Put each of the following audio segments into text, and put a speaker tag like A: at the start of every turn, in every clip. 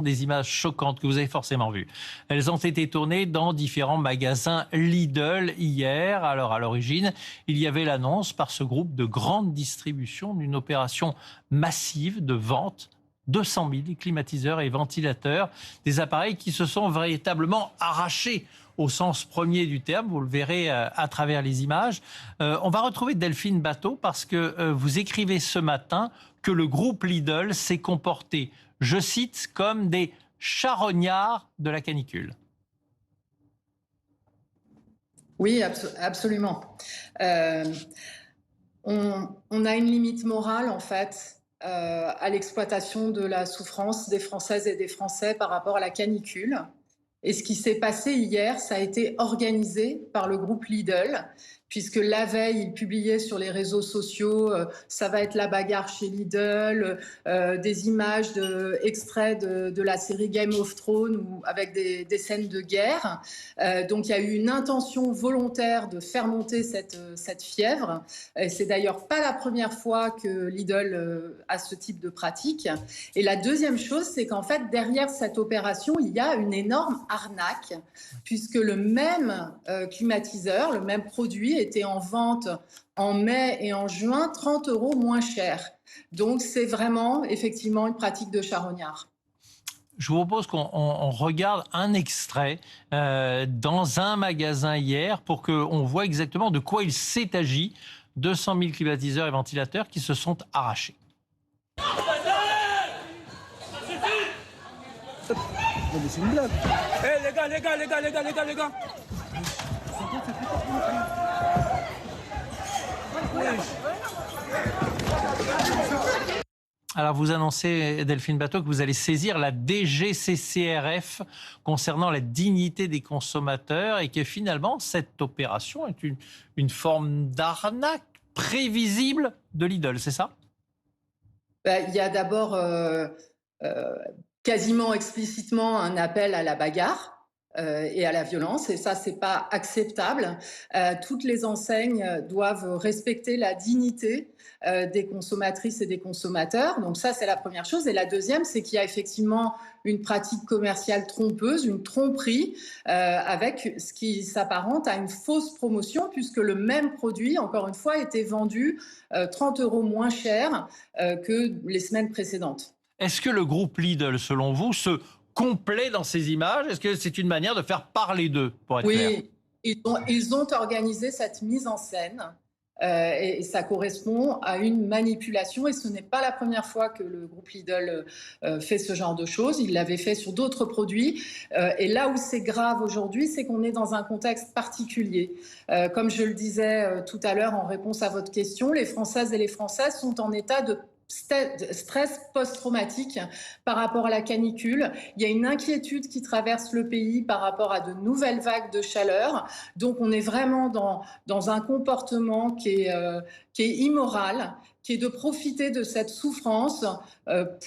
A: Des images choquantes que vous avez forcément vues. Elles ont été tournées dans différents magasins Lidl hier. Alors à l'origine, il y avait l'annonce par ce groupe de grande distribution d'une opération massive de vente. 200 000 climatiseurs et ventilateurs, des appareils qui se sont véritablement arrachés au sens premier du terme, vous le verrez à travers les images. On va retrouver Delphine Bateau parce que vous écrivez ce matin que le groupe Lidl s'est comporté, je cite, comme des charognards de la canicule.
B: Oui, absolument. On a une limite morale, en fait, à l'exploitation de la souffrance des Françaises et des Français par rapport à la canicule. Et ce qui s'est passé hier, ça a été organisé par le groupe Lidl, puisque la veille, il publiait sur les réseaux sociaux, ça va être la bagarre chez Lidl, des images, extraits de la série Game of Thrones avec des scènes de guerre. Donc il y a eu une intention volontaire de faire monter cette fièvre. C'est d'ailleurs pas la première fois que Lidl a ce type de pratique. Et la deuxième chose, c'est qu'en fait, derrière cette opération, il y a une énorme arnaque, puisque le même climatiseur, le même produit était en vente en mai et en juin 30 € moins cher. Donc c'est vraiment effectivement une pratique de charognard.
A: Je vous propose qu'on regarde un extrait dans un magasin hier pour qu'on voit exactement de quoi il s'est agi. 200 000 climatiseurs et ventilateurs qui se sont arrachés.
C: Non mais c'est une blague.
D: Eh les gars.
A: Alors vous annoncez, Delphine Bateau, que vous allez saisir la DGCCRF concernant la dignité des consommateurs et que finalement cette opération est une forme d'arnaque prévisible de Lidl, c'est ça?
B: Il y a d'abord quasiment explicitement un appel à la bagarre et à la violence, et ça, c'est pas acceptable. Toutes les enseignes doivent respecter la dignité des consommatrices et des consommateurs. Donc ça, c'est la première chose. Et la deuxième, c'est qu'il y a effectivement une pratique commerciale trompeuse, une tromperie, avec ce qui s'apparente à une fausse promotion, puisque le même produit, encore une fois, était vendu 30 € moins cher que les semaines précédentes.
A: Est-ce que le groupe Lidl, selon vous, se complaît dans ces images? Est-ce que c'est une manière de faire parler d'eux, pour être clair?
B: Oui, ils ont organisé cette mise en scène et ça correspond à une manipulation, et ce n'est pas la première fois que le groupe Lidl fait ce genre de choses. Il l'avait fait sur d'autres produits. Et là où c'est grave aujourd'hui, c'est qu'on est dans un contexte particulier. Comme je le disais tout à l'heure en réponse à votre question, les Françaises et les Français sont en état de stress post-traumatique par rapport à la canicule. Il y a une inquiétude qui traverse le pays par rapport à de nouvelles vagues de chaleur. Donc on est vraiment dans un comportement qui est immoral, qui est de profiter de cette souffrance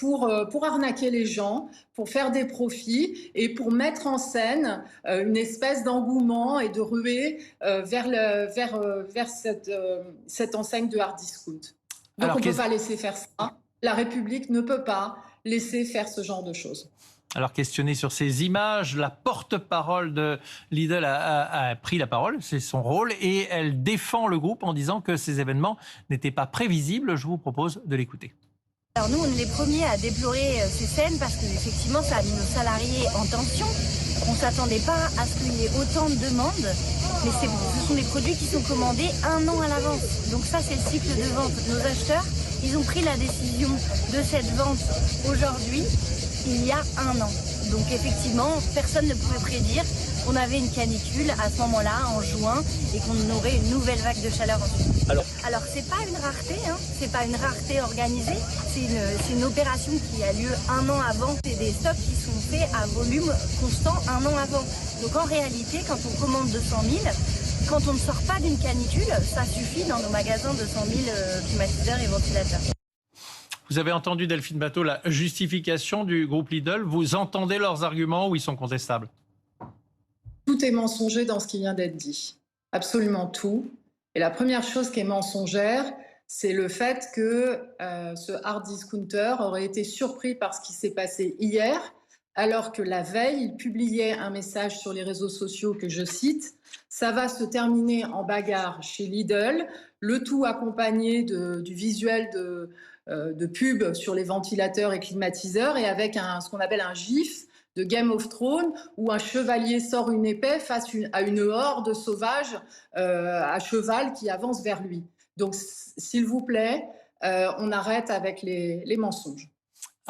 B: pour arnaquer les gens, pour faire des profits et pour mettre en scène une espèce d'engouement et de ruée vers cette enseigne de hard discount. Donc on ne peut pas laisser faire ça. La République ne peut pas laisser faire ce genre de choses.
A: Alors, questionné sur ces images, la porte-parole de Lidl a pris la parole, c'est son rôle, et elle défend le groupe en disant que ces événements n'étaient pas prévisibles. Je vous propose de l'écouter.
E: Alors nous, on est les premiers à déplorer ces scènes parce qu'effectivement, ça a mis nos salariés en tension. On ne s'attendait pas à ce qu'il y ait autant de demandes, mais ce sont des produits qui sont commandés 1 an à l'avance. Donc ça, c'est le cycle de vente. Nos acheteurs, ils ont pris la décision de cette vente aujourd'hui, il y a 1 an. Donc effectivement, personne ne pouvait prédire qu'on avait une canicule à ce moment-là, en juin, et qu'on aurait une nouvelle vague de chaleur ensuite. Alors c'est pas une rareté, hein, c'est pas une rareté organisée, c'est une opération qui a lieu 1 an avant. C'est des stocks qui sont faits à volume constant 1 an avant. Donc en réalité, quand on commande 200 000, quand on ne sort pas d'une canicule, ça suffit dans nos magasins 200 000 climatiseurs et ventilateurs.
A: Vous avez entendu, Delphine Bateau, la justification du groupe Lidl. Vous entendez leurs arguments ou ils sont contestables?
B: Tout est mensonger dans ce qui vient d'être dit. Absolument tout. Et la première chose qui est mensongère, c'est le fait que ce hard discounter aurait été surpris par ce qui s'est passé hier, alors que la veille, il publiait un message sur les réseaux sociaux que je cite « Ça va se terminer en bagarre chez Lidl », le tout accompagné du visuel de pub sur les ventilateurs et climatiseurs et avec ce qu'on appelle un gif de Game of Thrones où un chevalier sort une épée face à une horde sauvage à cheval qui avance vers lui. Donc, s'il vous plaît, on arrête avec les mensonges.